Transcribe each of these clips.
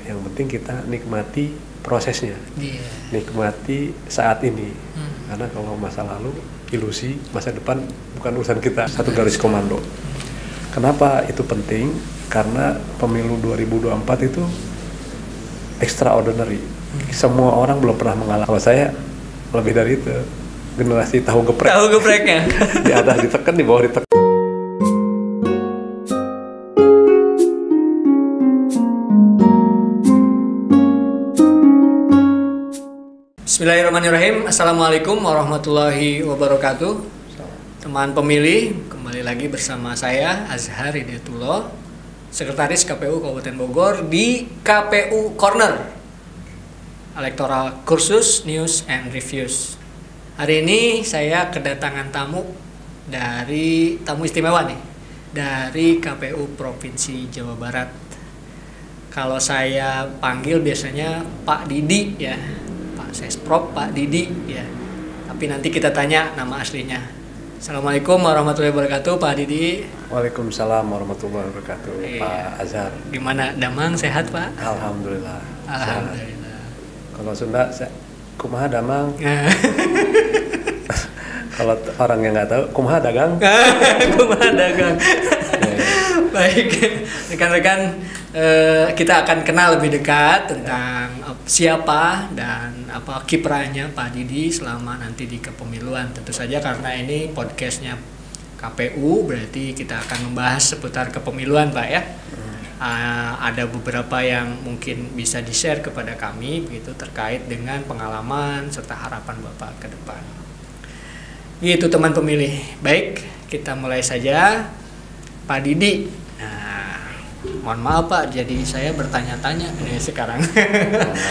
Yang penting kita nikmati prosesnya, nikmati saat ini. Karena kalau masa lalu ilusi, masa depan bukan urusan kita. Satu garis komando. Kenapa itu penting? Karena pemilu 2024 itu extraordinary. Semua orang belum pernah mengalami. Kalau saya lebih dari itu, generasi tahu geprek. Tahu gepreknya. Di atas ditekan, di bawah ditekan. Bismillahirrahmanirrahim. Assalamualaikum warahmatullahi wabarakatuh. Teman pemilih, kembali lagi bersama saya Azhar Hidayatullah, Sekretaris KPU Kabupaten Bogor di KPU Corner, Electoral Kursus News and Reviews. Hari ini saya kedatangan tamu istimewa nih, dari KPU Provinsi Jawa Barat. Kalau saya panggil biasanya Pak Didi ya, Pak Sesprop, Pak Didi ya. Tapi nanti kita tanya nama aslinya. Assalamualaikum warahmatullahi wabarakatuh, Pak Didi. Waalaikumsalam warahmatullahi wabarakatuh, iya. Pak Azhar. Gimana, Damang sehat, Pak? Alhamdulillah. Alhamdulillah. Kalau Sunda, kumaha Damang. Kalau orang yang nggak tahu, kumaha dagang. Kumaha dagang. Baik, rekan-rekan, kita akan kenal lebih dekat tentang siapa dan apa kiprahnya Pak Didi selama nanti di kepemiluan. Tentu saja karena ini podcastnya KPU, berarti kita akan membahas seputar kepemiluan, Pak ya. Ada beberapa yang mungkin bisa di-share kepada kami begitu terkait dengan pengalaman serta harapan Bapak ke depan. Gitu teman pemilih. Baik, kita mulai saja. Pak Didi. Nah, mohon maaf Pak, jadi saya bertanya-tanya ini sekarang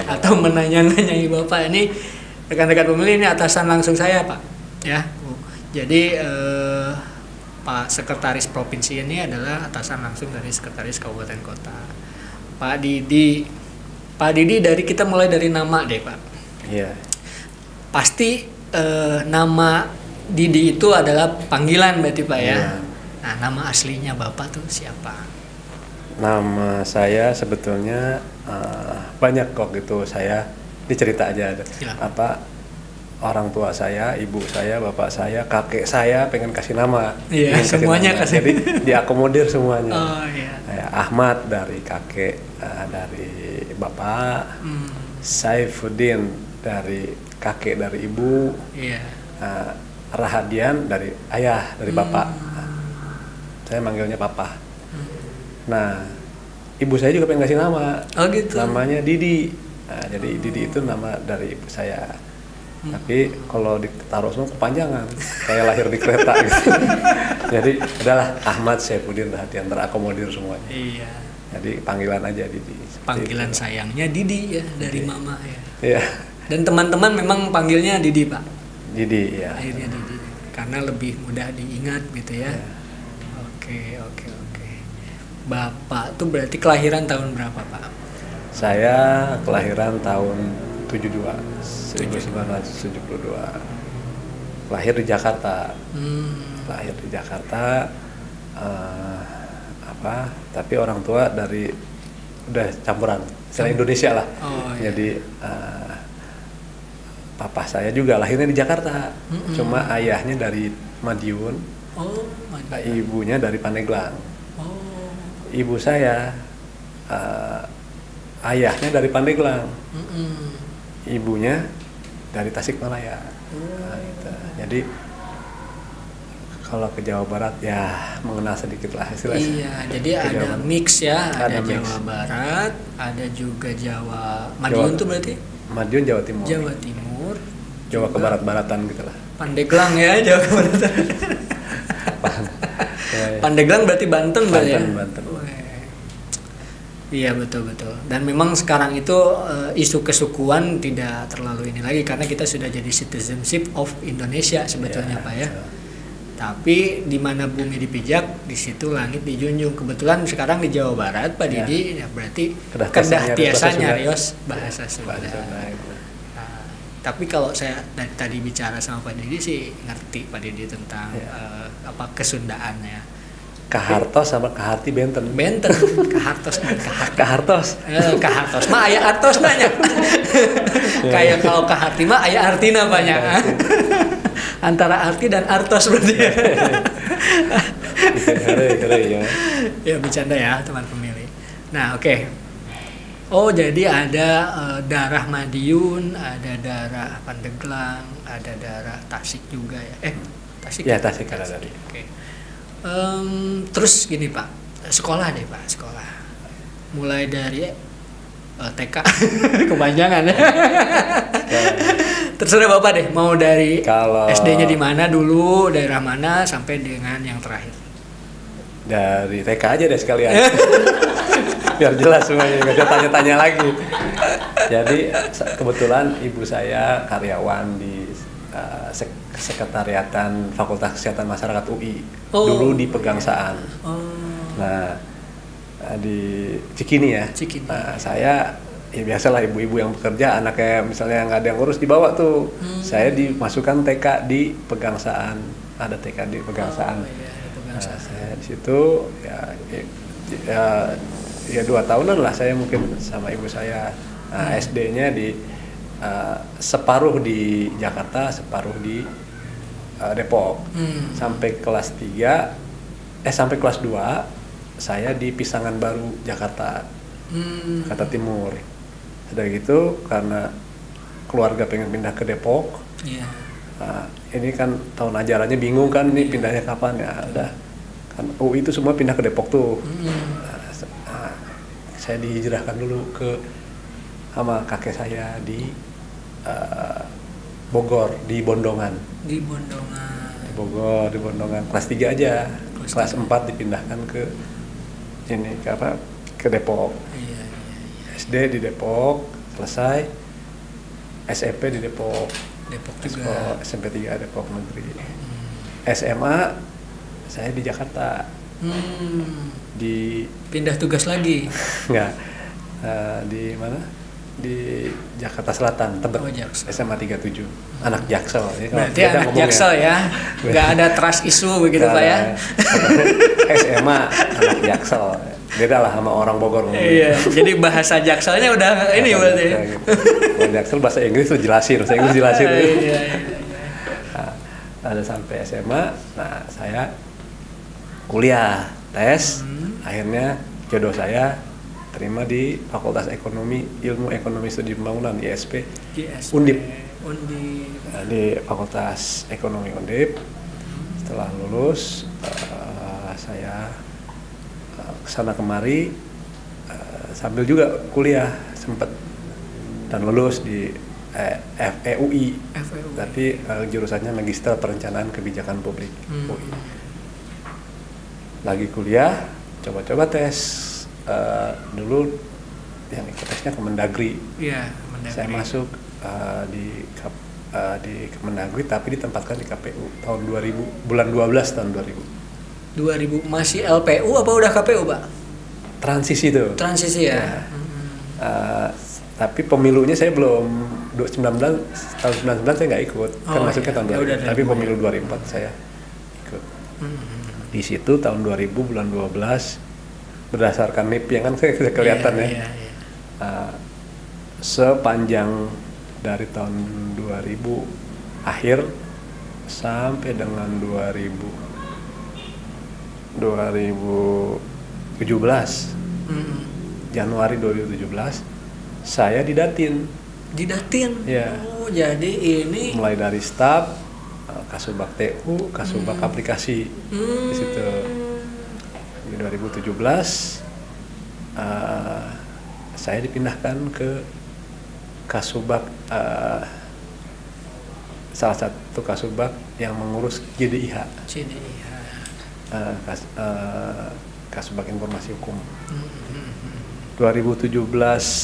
atau menanya-nanyai Bapak ini, rekan-rekan pemilih ini atasan langsung saya Pak. Ya. Jadi Pak Sekretaris Provinsi ini adalah atasan langsung dari Sekretaris Kabupaten Kota. Pak Didi dari kita mulai dari nama deh Pak. Iya. Pasti nama Didi itu adalah panggilan berarti Pak ya. Iya. Nah, nama aslinya Bapak tuh siapa? Nama saya sebetulnya banyak kok gitu. Saya dicerita aja. Apa orang tua saya, ibu saya, bapak saya, kakek saya pengen kasih nama. Iya, semuanya nama. kasih. Jadi diakomodir semuanya. Oh iya. Kayak Ahmad dari kakek, dari bapak. Saifuddin dari kakek, dari ibu. Iya. Rahadian dari ayah, dari bapak. Saya manggilnya papa. Nah, ibu saya juga pengen kasih nama. Oh gitu. Namanya Didi. Nah, jadi Didi itu nama dari ibu saya. Tapi kalau ditaruh semua kepanjangan, kayak lahir di kereta gitu. Jadi udahlah Ahmad Saifuddin Rahadian, terakomodir semuanya. Iya. Jadi panggilan aja Didi. Panggilan itu sayangnya Didi ya, dari Didi. mama ya. Iya. Dan teman-teman memang panggilnya Didi Pak. Didi ya. Akhirnya Didi, karena lebih mudah diingat gitu ya. Iya. Oke. Bapak tuh berarti kelahiran tahun berapa Pak? Saya kelahiran tahun 1972. Lahir di Jakarta. Lahir di Jakarta. Tapi orang tua dari udah campuran, secara Indonesia lah. Oh, iya. Jadi papa saya juga lahirnya di Jakarta. Cuma ayahnya dari Madiun. Oh, Ibunya dari Pandeglang. Oh. Ibu saya ayahnya dari Pandeglang. Ibunya dari Tasikmalaya. Nah, gitu. Jadi kalau ke Jawa Barat ya mengenal sedikit lah istilahnya. Iya, jadi ada mix ya, ada mix. Jawa Barat, ada juga Jawa Madiun tuh berarti? Madiun Jawa Timur. Jawa Timur. Jawa ke barat-baratan gitu lah. Pandeglang ya, Jawa ke baratan. Pandeglang berarti Banten berarti ya? Banten. Iya betul. Dan memang sekarang itu isu kesukuan tidak terlalu ini lagi karena kita sudah jadi citizenship of Indonesia sebetulnya Pak ya. Tapi di mana bumi dipijak, di situ langit dijunjung. Kebetulan sekarang di Jawa Barat Pak Didi, ya berarti kedah tiasa nyarios bahasa Sunda. Tapi kalau saya tadi bicara sama Pak Didi sih ngerti Pak Didi tentang kesundaannya. Kahartos sama Kaharti benten. Benten, Kahartos dan Kahartos. Kahartos mah aya artos banyak. Kayak kalau Kaharti mah aya artina banyak. Antara arti dan artos berarti. Ya. Ya bercanda ya teman pemilih. Nah oke. Oh jadi ada darah Madiun, ada darah Pandeglang, ada darah Tasik juga ya. Tasik. Ya Tasik ada tadi. Oke. Terus gini Pak, sekolah deh Pak, sekolah. Mulai dari TK, kepanjangan ya. Terserah Bapak deh, mau dari kalau SD-nya di mana dulu, daerah mana sampai dengan yang terakhir. Dari TK aja deh sekalian. Biar jelas semuanya, nggak usah tanya-tanya lagi. Jadi kebetulan ibu saya karyawan di sekretariatan Fakultas Kesehatan Masyarakat UI. Dulu di Pegangsaan. Nah di Cikini ya. Cikini. Nah, saya ya biasalah ibu-ibu yang bekerja, anaknya misalnya nggak ada yang ngurus dibawa tuh. Saya dimasukkan TK di Pegangsaan. Ada TK di Pegangsaan. Nah, saya di situ ya 2 tahunan lah saya mungkin sama ibu saya. Nah, SD-nya di separuh di Jakarta, separuh di Depok. Sampai kelas 3 sampai kelas 2 saya di Pisangan Baru Jakarta. Jakarta Timur. Sudah gitu karena keluarga pengen pindah ke Depok. Nah, ini kan tahun ajarannya bingung kan nih pindahnya kapan ya. Udah kan UI itu semua pindah ke Depok tuh. Nah, saya dihijrahkan dulu sama kakek saya di Bogor, di Bondongan. Di Bondongan. Di Bogor, di Bondongan. Kelas 3 aja. Kelas 4 dipindahkan ke Depok. Iya. SD di Depok, selesai. SMP di Depok. Depok juga. SMP 3 Depok Negeri. SMA saya di Jakarta. Di pindah tugas lagi. Enggak. Di mana? Di Jakarta Selatan, Tebet. SMA 37. Anak Jaksel. Berarti anak Jaksel ya. Enggak ada trust issue begitu Pak ya. SMA anak Jaksel. Beda lah sama orang Bogor. Iya, jadi bahasa Jakselnya udah ini berarti. Bahasa Jaksel bahasa Inggris tuh jelasin, Iya. Nah, ada sampai SMA, nah saya kuliah, tes, akhirnya jodoh saya terima di Fakultas Ekonomi, Ilmu Ekonomi Studi Pembangunan ISP. Undip. Nah, di Fakultas Ekonomi Undip. Setelah lulus, saya kesana kemari sambil juga kuliah sempet dan lulus di FEUI. Tapi jurusannya Magister Perencanaan Kebijakan Publik UI. Lagi kuliah, coba-coba tes dulu yang ikut tesnya Kemendagri. Iya, Kemendagri. Saya masuk di Kemendagri tapi ditempatkan di KPU tahun 2000, bulan 12 tahun 2000 masih LPU apa udah KPU Pak? Transisi tuh. Transisi ya. Tapi pemilunya saya belum tahun 99 saya nggak ikut kan masuknya tahun 2000. Tapi pemilu 2004 saya ikut. Di situ tahun 2000 bulan 12 berdasarkan NIP yang kan saya kelihatan ya. Sepanjang dari tahun 2000 akhir sampai dengan 2017 Januari 2017 saya didatin ya. Oh jadi ini mulai dari staf Kasubag TU, Kasubag aplikasi di situ. Di 2017 saya dipindahkan ke Kasubag, salah satu Kasubag yang mengurus JDIH. Kasubag Informasi Hukum. 2017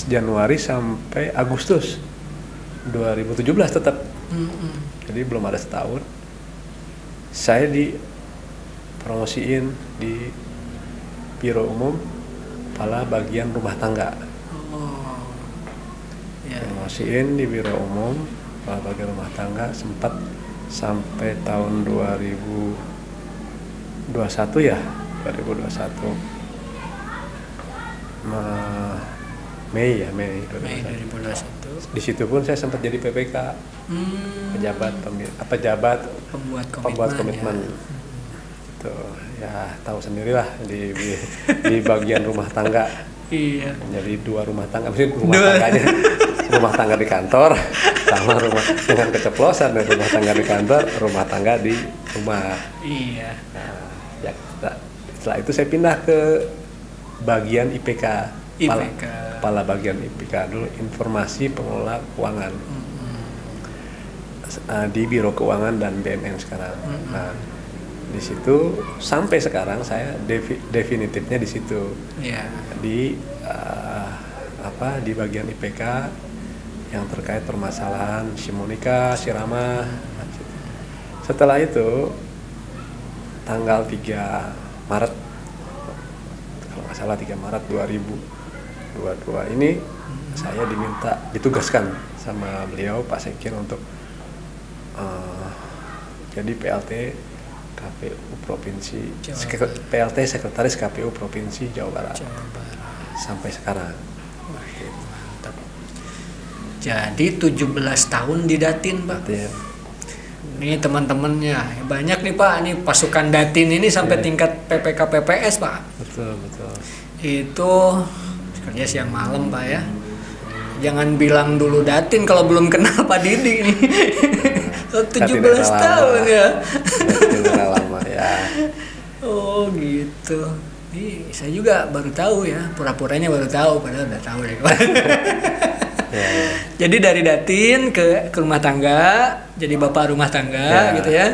Januari sampai Agustus 2017 tetap. Jadi belum ada setahun. Saya dipromosiin di Biro Umum Kepala Bagian Rumah Tangga. Promosiin di Biro Umum Kepala Bagian Rumah Tangga sempat sampai tahun 2021 ya. 2021 Mei 2021. Di situ pun saya sempat jadi PPK, pejabat pembuat komitmen. Ya. Tuh, ya tahu sendirilah di bagian rumah tangga. Iya. Menjadi 2 rumah tangga, maksudnya tangganya rumah tangga di kantor sama rumah dengan keceplosan dari rumah tangga di kantor, rumah tangga di rumah. Iya. Nah, ya, setelah itu saya pindah ke bagian IPK. Kepala bagian IPK dulu, informasi pengelola keuangan di Biro Keuangan dan BNN sekarang. Nah, di situ sampai sekarang saya definitifnya di situ. Yeah. Di di bagian IPK yang terkait permasalahan Shimonika, Shirama. Setelah itu tanggal 3 Maret kalau nggak salah 3 Maret 2022 ini saya ditugaskan sama beliau Pak Sekjen untuk jadi PLT KPU Provinsi PLT Sekretaris KPU Provinsi Jawa Barat. Sampai sekarang. Mantap. Jadi 17 tahun di Datin, Pak. Ya. Ini teman-temannya banyak nih Pak, ini pasukan Datin ini sampai tingkat PPK PPS Pak. Betul. Itu kerja siang malam Pak ya. Jangan bilang dulu Datin kalau belum kenal Pak Didi nih. 17 tahun ya. Datin lama ya. Oh gitu. Ini saya juga baru tahu ya, pura-puranya baru tahu padahal udah tahu deh. Ya. Jadi dari Datin ke rumah tangga, jadi bapak rumah tangga gitu ya.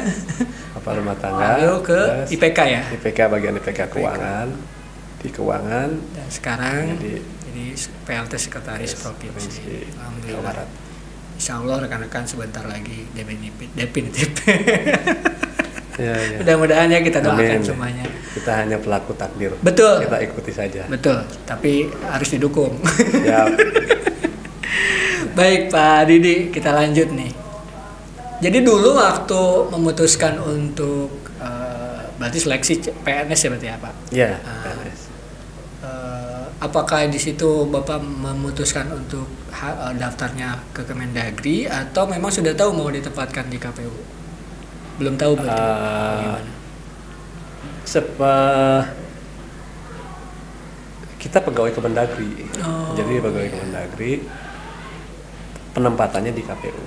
Bapak rumah tangga. Lalu ke IPK ya. IPK bagian IPK keuangan. Di keuangan. Dan sekarang jadi PLT Sekretaris Provinsi. Alhamdulillah. Insya Allah rekan-rekan sebentar lagi definitif. Ya. Mudah-mudahan ya kita doakan Amin. Semuanya. Kita hanya pelaku takdir. Betul. Kita ikuti saja. Betul. Tapi harus didukung. Ya. Baik Pak Didi, kita lanjut nih. Jadi dulu waktu memutuskan untuk berarti seleksi PNS ya berarti ya Pak? Iya. PNS. Apakah di situ Bapak memutuskan untuk daftarnya ke Kemendagri atau memang sudah tahu mau ditempatkan di KPU? Belum tahu berarti. Gimana? Kita pegawai Kemendagri. Jadi pegawai Kemendagri, penempatannya di KPU.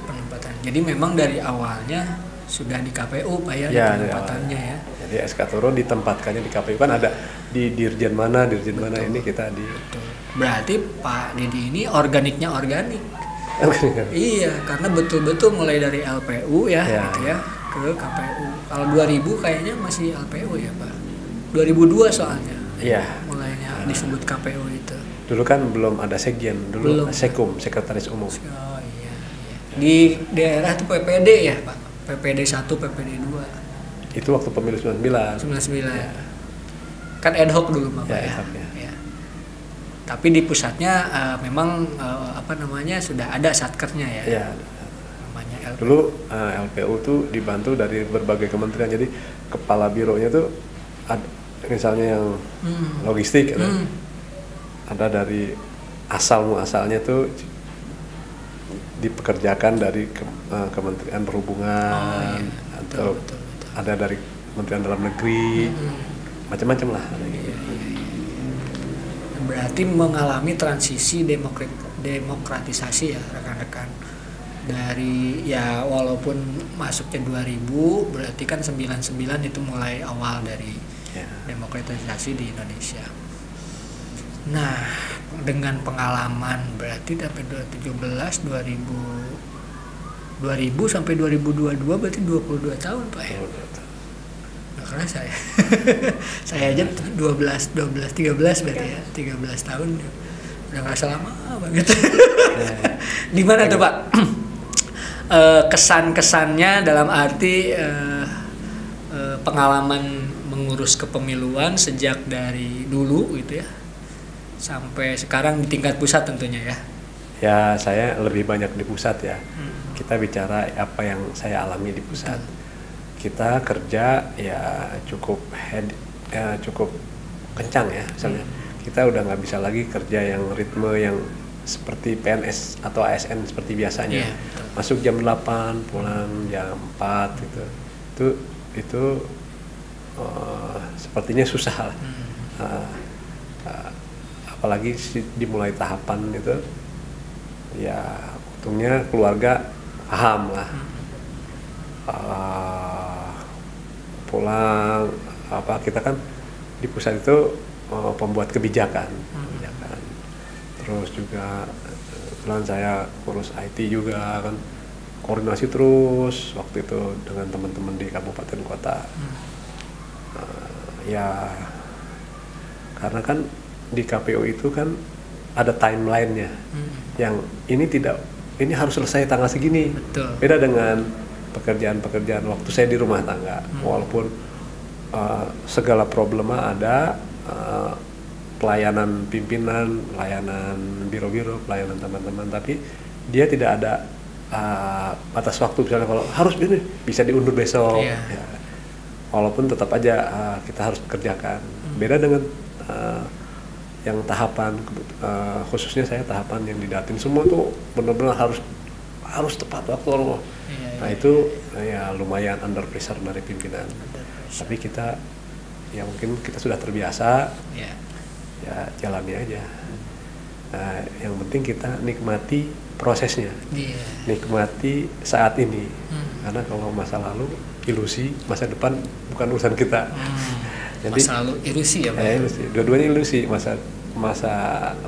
Jadi memang dari awalnya sudah di KPU Pak ya, penempatannya ya. Jadi SK turun ditempatkannya di KPU, kan ada di dirjen mana ini kita di. Betul. Berarti Pak Didi ini organiknya organik. Iya, karena betul-betul mulai dari LPU ya. Gitu ya, ke KPU. Kalau 2000 kayaknya masih LPU ya Pak. 2002 soalnya. Iya. Mulainya disebut KPU itu. Dulu kan belum ada sekjen, dulu Sekum, Sekretaris Umum. Oh iya. Di daerah itu PPD ya Pak. PPD 1, PPD 2. Itu waktu pemilu 99. 99. Ya. Kan ad hoc dulu Pak ya. Ya. Tapi di pusatnya memang sudah ada satkernya ya. Iya. Namanya LPU. Dulu LPU tuh dibantu dari berbagai kementerian. Jadi kepala bironya tuh misalnya yang logistik ada dari asalnya tuh dipekerjakan dari Kementerian Perhubungan atau betul. Ada dari Kementerian Dalam Negeri, macam-macam lah. Berarti mengalami transisi demokratisasi ya rekan-rekan. Dari ya walaupun masuknya 2000 berarti kan 99 itu mulai awal dari demokratisasi di Indonesia. Nah, dengan pengalaman berarti sampai 2017, 2000 sampai 2022 berarti 22 tahun Pak ya. Nggak kerasa ya. Saya aja 13 berarti ya, 13 tahun. Udah ngerasa lama banget. Gimana tuh Pak? Kesan-kesannya dalam arti pengalaman mengurus kepemiluan sejak dari dulu gitu ya sampai sekarang di tingkat pusat tentunya ya. Ya saya lebih banyak di pusat ya. Kita bicara apa yang saya alami di pusat. Kita kerja ya cukup ya cukup kencang ya, misalnya kita udah nggak bisa lagi kerja yang ritme yang seperti PNS atau ASN seperti biasanya, masuk jam 8 pulang jam 4 gitu. Itu sepertinya susah lah. Apalagi dimulai tahapan itu ya, untungnya keluarga paham lah. Pulang kita kan di pusat itu pembuat kebijakan. Terus juga kebetulan saya urus IT juga kan, koordinasi terus waktu itu dengan teman-teman di kabupaten kota. Ya karena kan di KPU itu kan ada timelinenya, yang ini harus selesai tanggal segini. Betul. Beda dengan pekerjaan waktu saya di rumah tangga, walaupun segala problema ada, pelayanan pimpinan, pelayanan biro-biro, pelayanan teman-teman, tapi dia tidak ada batas waktu. Misalnya kalau harus ini bisa diundur besok, ya, walaupun tetap aja kita harus kerjakan. Beda dengan yang tahapan, khususnya saya tahapan yang di Datin, semua tuh benar-benar harus tepat waktu. Nah itu ya lumayan under pressure dari pimpinan. Tapi kita ya mungkin kita sudah terbiasa, ya jalani aja. Nah, yang penting kita nikmati prosesnya, nikmati saat ini. Karena kalau masa lalu ilusi, masa depan bukan urusan kita. Jadi masa lalu ilusi ya Pak? Ilusi. Dua-duanya ilusi. Masa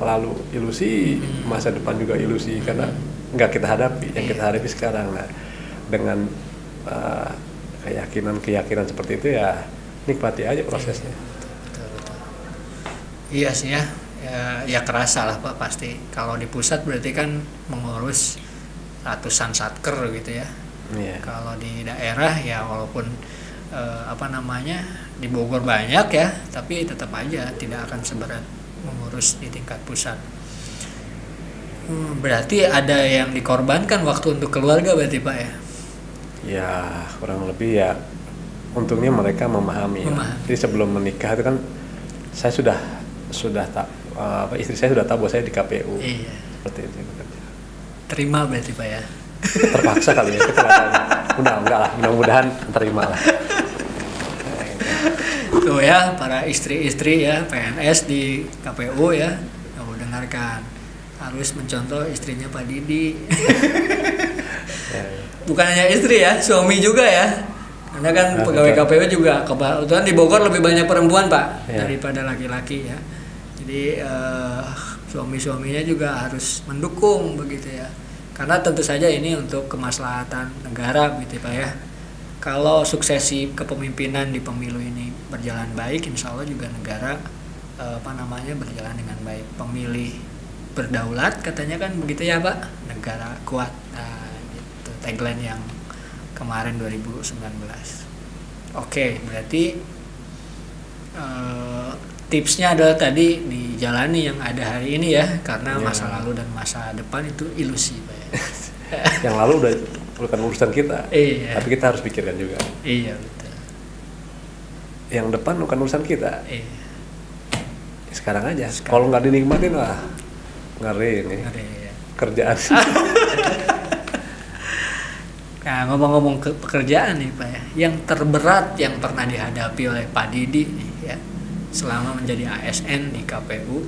lalu ilusi, masa depan juga ilusi, karena nggak kita hadapi. Yang kita hadapi sekarang. Nah, dengan keyakinan seperti itu ya nikmati aja prosesnya. Betul. Iya sih ya kerasa lah Pak pasti. Kalau di pusat berarti kan mengurus ratusan satker gitu ya. Kalau di daerah ya walaupun di Bogor banyak ya, tapi tetap aja tidak akan seberat mengurus di tingkat pusat. Berarti ada yang dikorbankan waktu untuk keluarga berarti Pak ya? Ya kurang lebih ya, untungnya mereka memahami. Jadi sebelum menikah itu kan saya sudah istri saya sudah tahu bahwa saya di KPU. Seperti itu. Terima berarti Pak ya? Terpaksa kali ya, kita enggak lah, mudah-mudahan terima lah. Tuh ya para istri-istri ya PNS di KPU ya, kamu dengarkan, harus mencontoh istrinya Pak Didi. Bukan hanya istri ya, suami juga ya. Karena kan pegawai KPU juga kebetulan di Bogor lebih banyak perempuan Pak daripada laki-laki ya. Jadi suami-suaminya juga harus mendukung begitu ya. Karena tentu saja ini untuk kemaslahatan negara gitu Pak ya. Kalau suksesi kepemimpinan di pemilu ini berjalan baik, insya Allah juga negara berjalan dengan baik. Pemilih berdaulat katanya kan begitu ya Pak, negara kuat. Gitu tagline yang kemarin 2019. Oke, berarti tipsnya adalah tadi dijalani yang ada hari ini ya, karena masa lalu dan masa depan itu ilusi Pak ya. Yang lalu udah bukan urusan kita, tapi kita harus pikirkan juga. Iya betul. Yang depan bukan urusan kita. Sekarang aja. Kalau nggak dinikmatin lah, ngeri nih. Kerjaan. Nah ngomong-ngomong ke pekerjaan nih Pak ya, yang terberat yang pernah dihadapi oleh Pak Didi nih ya, selama menjadi ASN di KPU,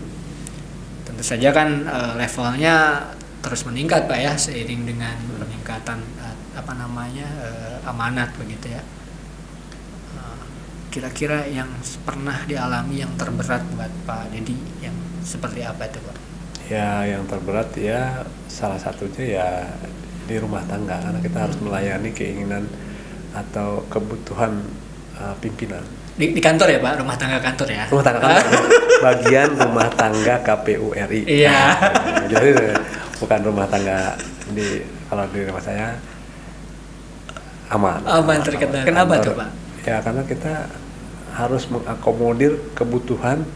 tentu saja kan levelnya terus meningkat Pak ya, seiring dengan peningkatan amanat begitu ya. Kira-kira yang pernah dialami yang terberat buat Pak Didi yang seperti apa itu Pak? Ya yang terberat ya salah satunya ya di rumah tangga, karena kita harus melayani keinginan atau kebutuhan pimpinan. Di kantor ya Pak, rumah tangga kantor ya? Rumah tangga kantor, bagian rumah tangga KPU RI. Iya. Jadi bukan rumah tangga kalau di rumah saya aman terkenal. Kenapa tuh Pak? Ya karena kita harus mengakomodir kebutuhan,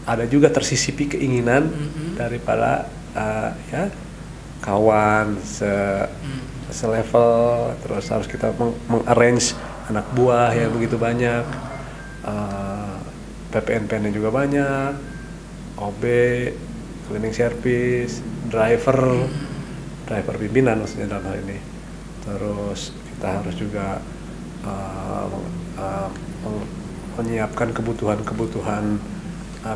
ada juga tersisipi keinginan daripada kawan selevel, terus harus kita mengarrange anak buah yang begitu banyak. PPNPN-nya juga banyak, OB, cleaning service, driver pimpinan maksudnya dalam hal ini. Terus kita harus juga menyiapkan kebutuhan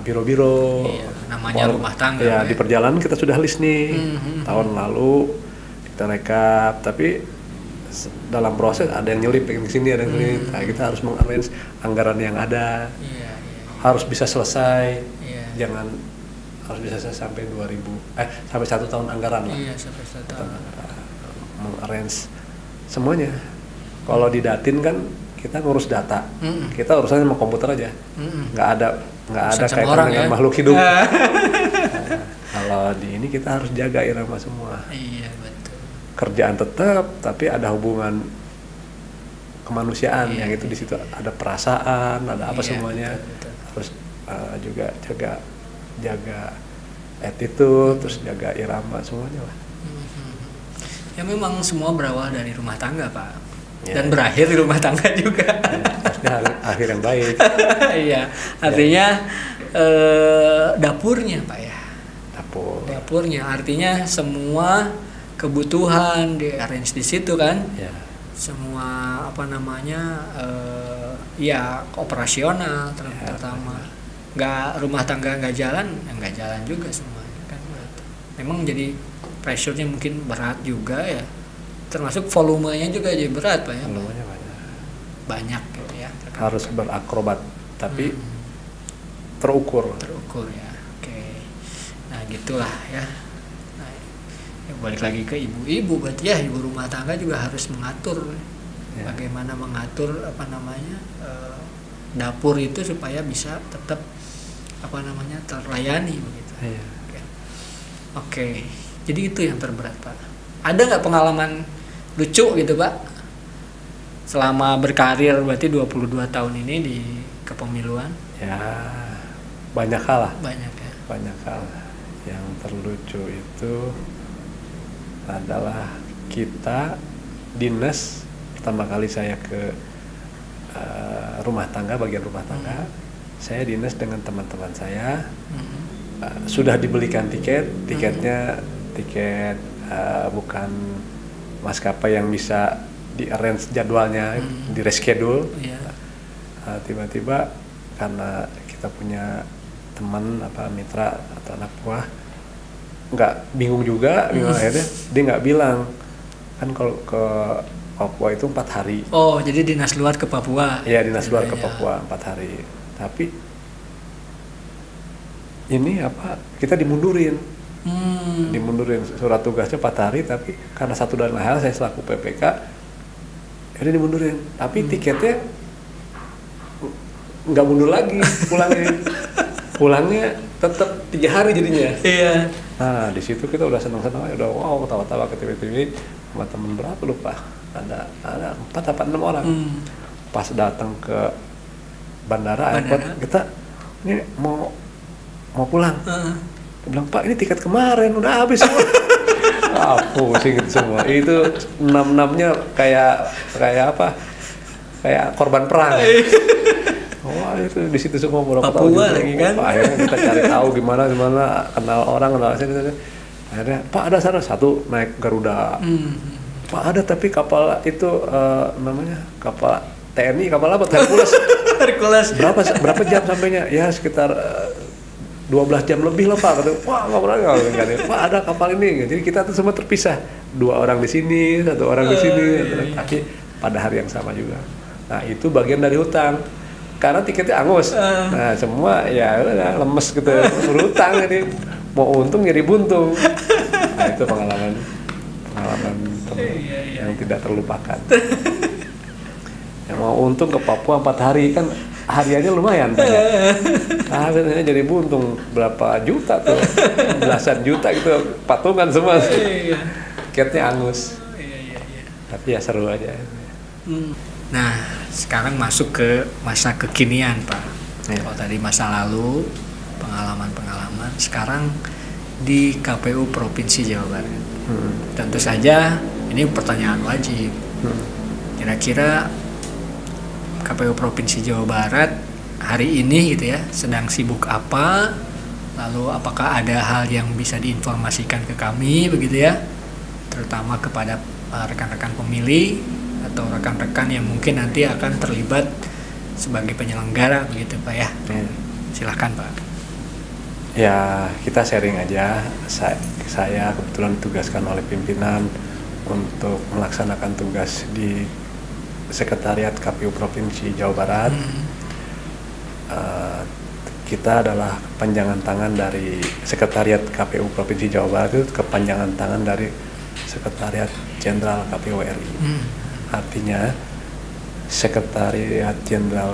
biro-biro. Iya, namanya rumah tangga. Ya, di perjalanan kita sudah list nih. Tahun lalu kita rekap, tapi dalam proses ada yang nyelip yang sini, ada yang nyelip. Nah, kita harus mengarrange anggaran yang ada. Harus bisa selesai. Jangan harus bisa selesai sampai sampai 1 tahun anggaran lah. Iya, sampai 1 tahun. Mengarrange semuanya. Kalau di Datin kan kita ngurus data, kita urusannya sama komputer aja, nggak ada kaitan dengan makhluk hidup. Kalau di ini kita harus jaga irama semua. Iya, betul. Kerjaan tetap, tapi ada hubungan kemanusiaan yang itu di situ ada perasaan, ada apa semuanya. Betul. Harus juga jaga attitude, terus jaga irama semuanya lah. Ya memang semua berawal dari rumah tangga, Pak. Dan berakhir di rumah tangga juga. Pasti akhir yang baik. Iya, artinya dapurnya, Pak ya. Dapurnya artinya semua kebutuhan di arrange di situ kan. Ya. Semua operasional terutama. Nggak rumah tangga nggak jalan juga semuanya kan. Memang jadi pressure-nya mungkin berat juga ya. Termasuk volumenya juga jadi berat, Pak ya. Volumenya banyak gitu ya. Harus berakrobat, tapi terukur ya. Oke. Nah, gitulah ya. Nah, balik lagi ke ibu-ibu, berarti ya ibu rumah tangga juga harus mengatur bagaimana mengatur dapur itu supaya bisa tetap terlayani begitu. Oke. Jadi itu yang terberat, Pak. Ada nggak pengalaman lucu gitu, Pak, selama berkarir berarti 22 tahun ini di kepemiluan? Ya, banyak hal lah. Banyak hal. Yang terlucu itu adalah kita dinas pertama kali saya ke rumah tangga, bagian rumah tangga. Saya dinas dengan teman-teman saya. Sudah dibelikan tiketnya tiket bukan maskapai yang bisa di-arrange jadwalnya, di-reschedule. Tiba-tiba karena kita punya teman mitra atau anak buah nggak bingung akhirnya dia nggak bilang kan kalau ke Papua itu 4 hari. Oh, jadi dinas luar ke Papua. Iya, dinas luar ke Papua 4 hari. Tapi ini kita dimundurin surat tugasnya 4 hari, tapi karena satu dan lain hal saya selaku PPK jadi dimundurin, tapi tiketnya nggak mundur lagi pulangnya tetap 3 hari jadinya. Iya. Nah, di situ kita udah senang-senang, udah wow, ketawa-tawa ke TV sama temen berapa lupa, ada 4 atau 6 orang. Pas datang ke bandara airport, kita ini mau pulang. Dia bilang, Pak, ini tiket kemarin udah habis semua. Pusing gitu semua. Itu 6-6-nya kayak korban perang. Wah, itu di situ semua Papua lagi kan. Akhirnya kita cari tahu gimana kenal orang. Akhirnya, Pak, ada sana satu naik Garuda. Pak, ada tapi kapal itu namanya kapal TNI, kapal apa? Hercules. Berapa jam sampainya? Ya sekitar 12 jam lebih lah, Pak. Wah, nggak pernah Pak, ada kapal ini. Jadi kita tuh semua terpisah, 2 orang di sini, 1 orang di sini, tapi pada hari yang sama juga. Nah, itu bagian dari hutang karena tiketnya angus. Nah, semua ya udah lemes gitu, berhutang jadi mau untung jadi buntung. Nah, itu pengalaman yang tidak terlupakan. Yang mau untung ke Papua 4 hari kan hariannya lumayan, akhirnya jadi buntung berapa juta tuh, belasan juta gitu, patungan semua, tiketnya angus. Tapi ya seru aja. Nah, sekarang masuk ke masa kekinian, Pak. Kalau tadi masa lalu, pengalaman, sekarang di KPU Provinsi Jawa Barat. Tentu saja ini pertanyaan wajib. Kira-kira KPU Provinsi Jawa Barat hari ini gitu ya sedang sibuk apa, lalu apakah ada hal yang bisa diinformasikan ke kami begitu ya, terutama kepada rekan-rekan pemilih atau rekan-rekan yang mungkin nanti akan terlibat sebagai penyelenggara begitu Pak ya. Silahkan Pak. Ya, kita sharing aja. Saya kebetulan ditugaskan oleh pimpinan untuk melaksanakan tugas di Sekretariat KPU Provinsi Jawa Barat. Kita adalah kepanjangan tangan dari Sekretariat KPU Provinsi Jawa Barat, itu kepanjangan tangan dari Sekretariat Jenderal KPU RI. Artinya Sekretariat Jenderal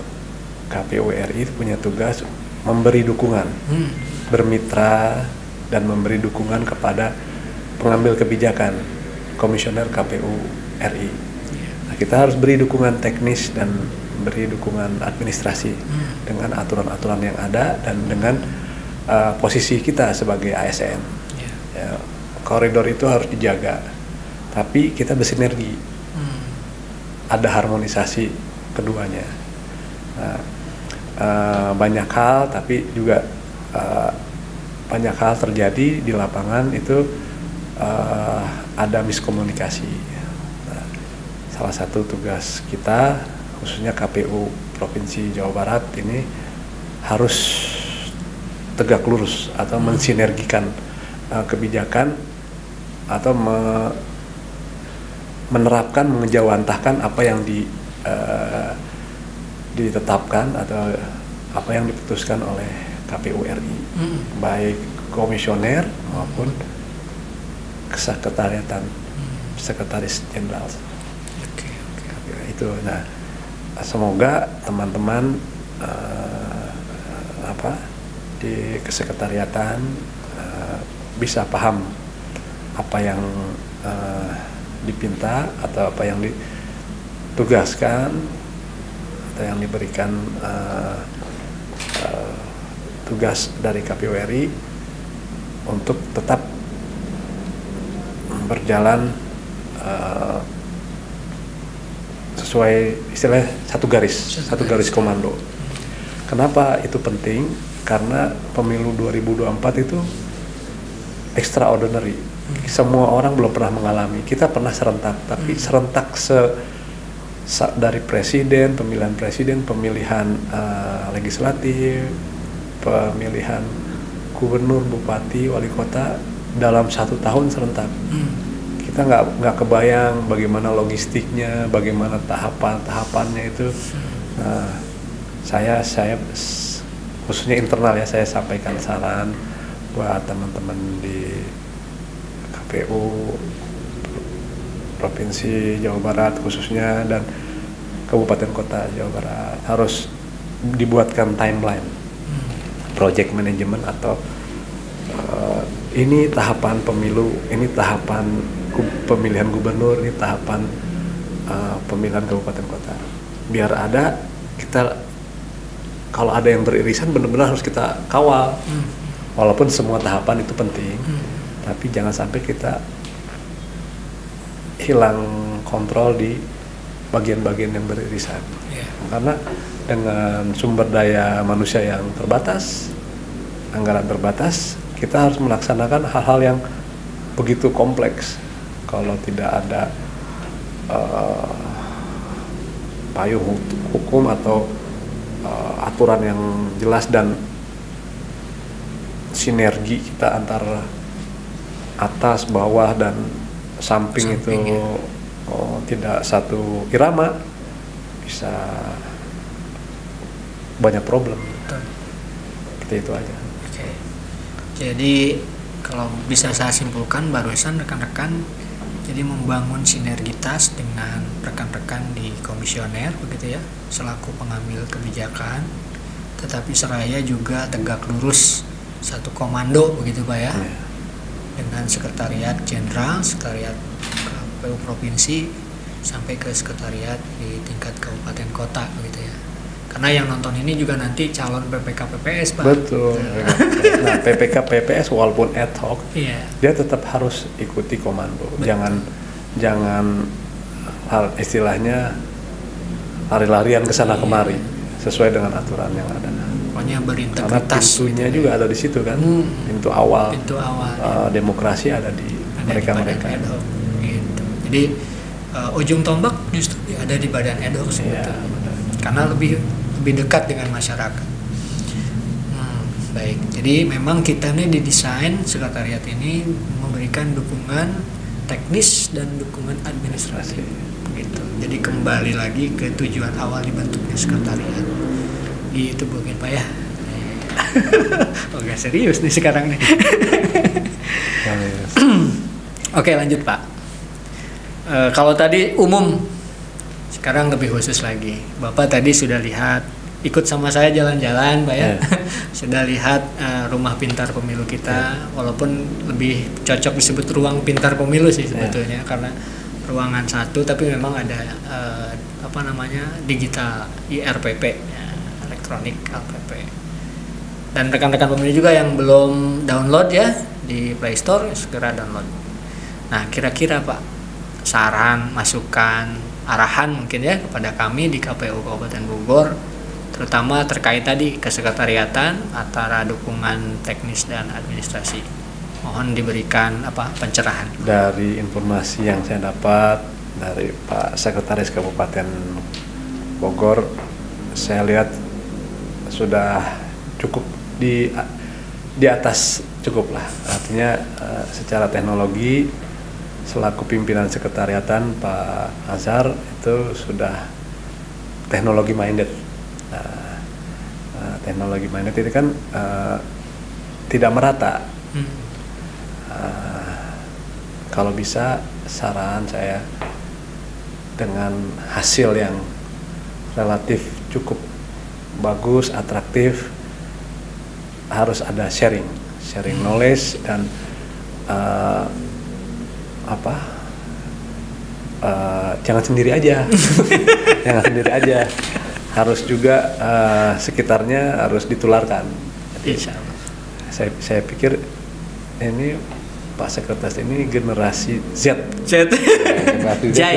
KPU RI itu punya tugas memberi dukungan, bermitra dan memberi dukungan kepada pengambil kebijakan komisioner KPU RI. Nah, kita harus beri dukungan teknis dan beri dukungan administrasi dengan aturan-aturan yang ada dan dengan posisi kita sebagai ASN. Ya, koridor itu harus dijaga, tapi kita bersinergi. Ada harmonisasi keduanya. Nah, banyak hal, tapi juga banyak hal terjadi di lapangan itu ada miskomunikasi. Nah, salah satu tugas kita, khususnya KPU Provinsi Jawa Barat ini harus tegak lurus atau mensinergikan kebijakan atau menerapkan, mengejawantahkan apa yang ditetapkan atau apa yang diputuskan oleh KPU RI, baik komisioner maupun kesekretariatan, sekretaris jenderal. Itu. Nah, semoga teman-teman di kesekretariatan bisa paham apa yang dipinta atau apa yang ditugaskan atau yang diberikan tugas dari KPU RI untuk tetap berjalan sesuai istilah satu garis komando. Kenapa itu penting? Karena pemilu 2024 itu extraordinary. Semua orang belum pernah mengalami. Kita pernah serentak, tapi serentak dari presiden, pemilihan legislatif, pemilihan gubernur, bupati, wali kota dalam 1 tahun serentak. Kita nggak kebayang bagaimana logistiknya, bagaimana tahapannya itu. Nah, saya khususnya internal ya, saya sampaikan saran buat teman-teman di KPU Provinsi Jawa Barat khususnya dan Kabupaten Kota Jawa Barat harus dibuatkan timeline, project management atau ini tahapan pemilu, ini tahapan pemilihan gubernur, ini tahapan pemilihan kabupaten kota. Biar ada, kita kalau ada yang beririsan benar-benar harus kita kawal. Walaupun semua tahapan itu penting, tapi jangan sampai kita hilang kontrol di bagian-bagian yang beririsan. Karena dengan sumber daya manusia yang terbatas, anggaran terbatas, kita harus melaksanakan hal-hal yang begitu kompleks. Kalau tidak ada payung hukum atau aturan yang jelas dan sinergi kita antara atas, bawah, dan samping itu tidak satu irama, bisa banyak problem. Seperti itu aja. Oke. Jadi kalau bisa saya simpulkan barusan rekan-rekan, jadi membangun sinergitas dengan rekan-rekan di komisioner begitu ya, selaku pengambil kebijakan, tetapi seraya juga tegak lurus satu komando begitu Pak ya, dengan sekretariat jenderal, sekretariat KPU provinsi sampai ke sekretariat di tingkat kabupaten kota begitu ya. Karena yang nonton ini juga nanti calon PPK PPS Pak. Betul. Nah, PPK PPS walaupun ad hoc, dia tetap harus ikuti komando. Betul. Jangan hal istilahnya lari-larian ke sana kemari. sesuai dengan aturan yang ada. Pokoknya berintegritas. Karena pintunya gitu, juga ada di situ kan, pintu awal. Demokrasi ada di mereka-mereka. Gitu. Jadi ujung tombak justru ada di badan ad hoc karena lebih dekat dengan masyarakat. Baik, jadi memang kita nih didesain sekretariat ini memberikan dukungan teknis dan dukungan administrasi. Gitu. Jadi kembali lagi ke tujuan awal dibentuknya sekretariat. Gitu mungkin Pak ya. Oke, serius nih sekarang nih. Oke, lanjut Pak. Kalau tadi umum, sekarang lebih khusus lagi. Bapak tadi sudah lihat, ikut sama saya jalan-jalan Pak ya. Sudah lihat rumah pintar pemilu kita, walaupun lebih cocok disebut ruang pintar pemilu sih sebetulnya, karena ruangan satu tapi memang ada digital IRPP ya, elektronik LPP. Dan rekan-rekan pemilih juga yang belum download ya di Play Store, segera download. Nah, kira-kira Pak, saran, masukan, arahan mungkin ya kepada kami di KPU Kabupaten Bogor, terutama terkait tadi kesekretariatan antara dukungan teknis dan administrasi. Mohon diberikan pencerahan. Dari informasi yang saya dapat dari Pak Sekretaris Kabupaten Bogor, saya lihat sudah cukup di atas cukup lah. Artinya secara teknologi selaku pimpinan sekretariatan Pak Azhar itu sudah teknologi minded. Teknologi minded itu kan tidak merata. Kalau bisa saran saya dengan hasil yang relatif cukup bagus, atraktif, harus ada sharing knowledge dan jangan sendiri aja. Jangan sendiri aja, harus juga sekitarnya harus ditularkan. Jadi, saya pikir ini Pak Sekretaris ini generasi Z. Jai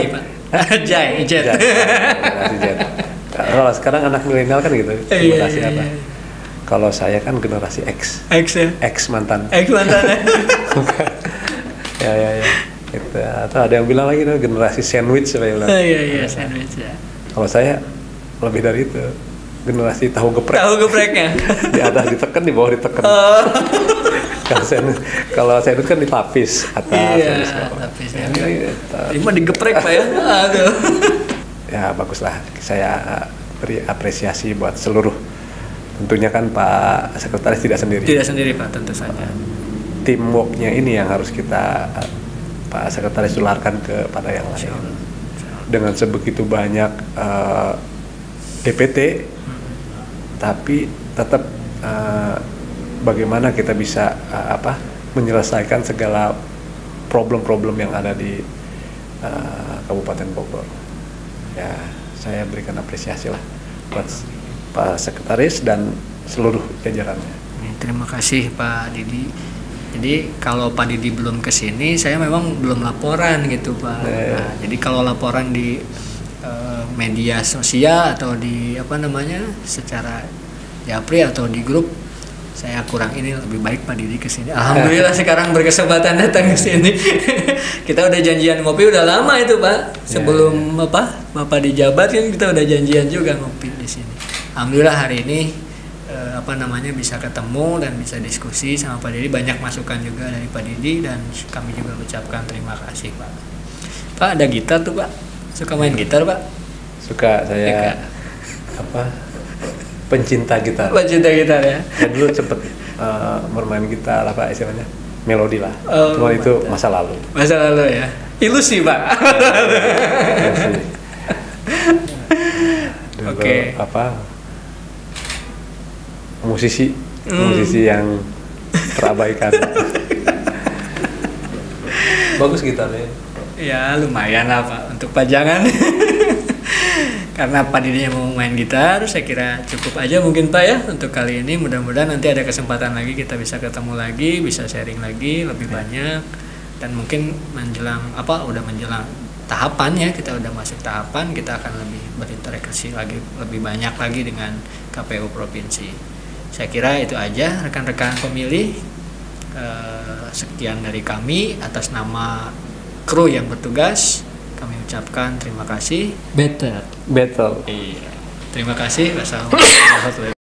Pak. Jai. Generasi Z. Kalau sekarang anak milenial kan gitu. Generasi apa? Kalau saya kan generasi X. X ya. X mantan. Ya. Gitu. Atau ada yang bilang lagi generasi sandwich saya bilang. Iya sandwich ya. Kalau saya lebih dari itu, generasi tahu geprek. Tahu gepreknya. Di atas ditekan, di bawah ditekan. Kalau saya itu kan ditapis atas. Iya, tapis. Ini mah digeprek Pak ya. Aduh. Ya baguslah, saya beri apresiasi buat seluruh. Tentunya kan Pak Sekretaris tidak sendiri. Tidak sendiri Pak, tentu saja. Teamworknya ini yang harus kita Pak Sekretaris tularkan kepada yang lain. Dengan sebegitu banyak DPT, tapi tetap bagaimana kita bisa menyelesaikan segala problem-problem yang ada di Kabupaten Bogor. Ya, saya berikan apresiasi lah buat Pak Sekretaris dan seluruh jajarannya. Terima kasih Pak Didi. Jadi kalau Pak Didi belum kesini, saya memang belum laporan gitu Pak. Nah, jadi kalau laporan di media sosial atau di secara japri atau di grup, saya kurang ini, lebih baik Pak Didi kesini. Alhamdulillah sekarang berkesempatan datang ke sini. Kita udah janjian ngopi udah lama itu Pak. Sebelum Bapak dijabat kan kita udah janjian juga ngopi di sini. Alhamdulillah hari ini bisa ketemu dan bisa diskusi sama Pak Didi. Banyak masukan juga dari Pak Didi dan kami juga ucapkan terima kasih Pak. Pak ada gitar tuh Pak. Suka main gitar Pak? Suka saya. Pencinta gitar. Pencinta gitar ya. Saya dulu sempet bermain gitar istilahnya melodi lah. Cuma itu masa lalu. Masa lalu ya. Ilusi Pak. Oke. Musisi yang terabaikan. Bagus gitarnya. Ya lumayan lah Pak untuk pajangan. Karena Pak Didi mau main gitar, saya kira cukup aja mungkin Pak ya untuk kali ini. Mudah-mudahan nanti ada kesempatan lagi kita bisa ketemu lagi, bisa sharing lagi lebih banyak, dan mungkin menjelang tahapan ya, kita udah masuk tahapan, kita akan lebih berinteraksi lagi, lebih banyak lagi dengan KPU provinsi. Saya kira itu aja rekan-rekan pemilih. Sekian dari kami atas nama kru yang bertugas, kami ucapkan terima kasih. Better. Iya. Terima kasih. Wassalamualaikum warahmatullahi wabarakatuh.